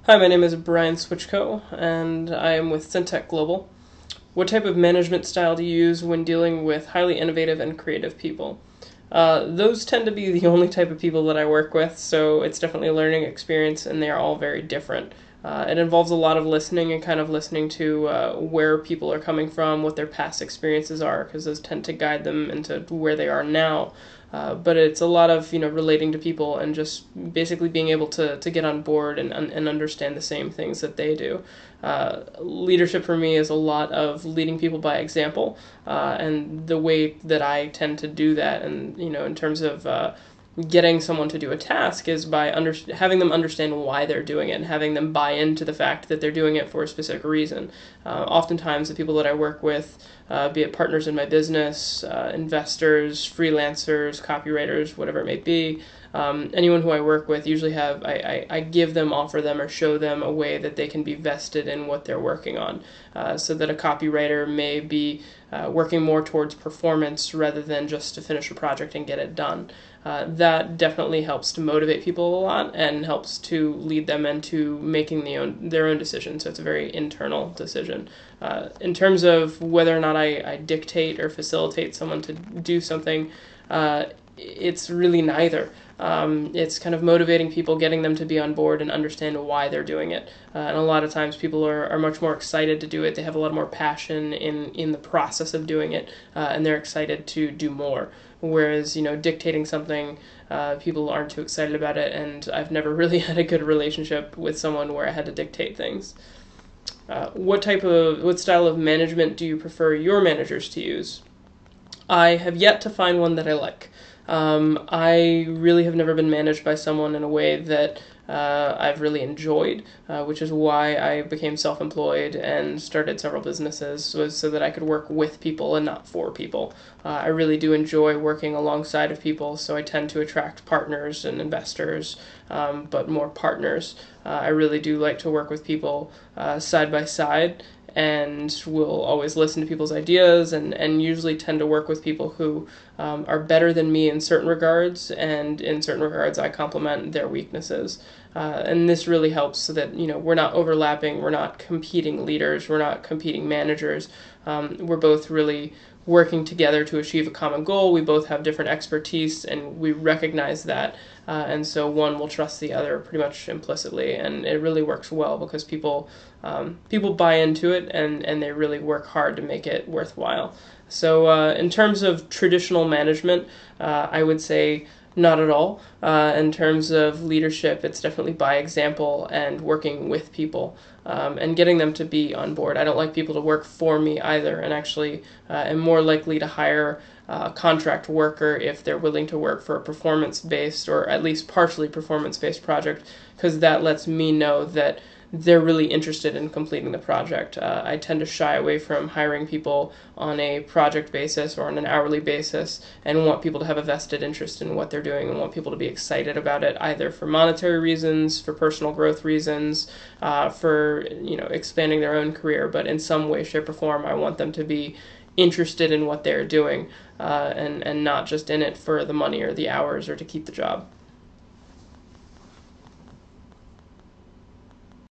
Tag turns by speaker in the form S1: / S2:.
S1: Hi, my name is Brian Switchko, and I am with Syntech Global. What type of management style do you use when dealing with highly innovative and creative people? Those tend to be the only type of people that I work with, so it's definitely a learning experience, and they are all very different. It involves a lot of listening and kind of listening to where people are coming from, what their past experiences are, because those tend to guide them into where they are now. But it's a lot of relating to people and just basically being able to get on board and understand the same things that they do. Leadership for me is a lot of leading people by example, and the way that I tend to do that, and in terms of getting someone to do a task is by having them understand why they're doing it and having them buy into the fact that they're doing it for a specific reason. Oftentimes, the people that I work with, be it partners in my business, investors, freelancers, copywriters, whatever it may be, anyone who I work with usually I give them, offer them, or show them a way that they can be vested in what they're working on. So that a copywriter may be working more towards performance rather than just to finish a project and get it done. That definitely helps to motivate people a lot and helps to lead them into making their own decision. So it's a very internal decision. In terms of whether or not I dictate or facilitate someone to do something, it's really neither. It's kind of motivating people, getting them to be on board and understand why they're doing it. And a lot of times people are much more excited to do it. They have a lot more passion in the process of doing it, and they're excited to do more. Whereas, dictating something, people aren't too excited about it, and I've never really had a good relationship with someone where I had to dictate things. What style of management do you prefer your managers to use? I have yet to find one that I like. I really have never been managed by someone in a way that I've really enjoyed, which is why I became self-employed and started several businesses, was so that I could work with people and not for people. I really do enjoy working alongside of people, so I tend to attract partners and investors, but more partners. I really do like to work with people side by side, and will always listen to people's ideas, and usually tend to work with people who are better than me in certain regards, and in certain regards I complement their weaknesses. And this really helps so that we're not overlapping, we're not competing leaders, we're not competing managers. We're both really working together to achieve a common goal. We both have different expertise, and we recognize that. And so one will trust the other pretty much implicitly, and it really works well because people buy into it, and they really work hard to make it worthwhile. So in terms of traditional management, I would say not at all. In terms of leadership, it's definitely by example and working with people, and getting them to be on board. I don't like people to work for me either, and actually am more likely to hire a contract worker if they're willing to work for a performance-based or at least partially performance-based project, because that lets me know that they're really interested in completing the project. I tend to shy away from hiring people on a project basis or on an hourly basis, and want people to have a vested interest in what they're doing, and want people to be excited about it, either for monetary reasons, for personal growth reasons, for expanding their own career. But in some way, shape, or form, I want them to be interested in what they're doing, and not just in it for the money or the hours or to keep the job.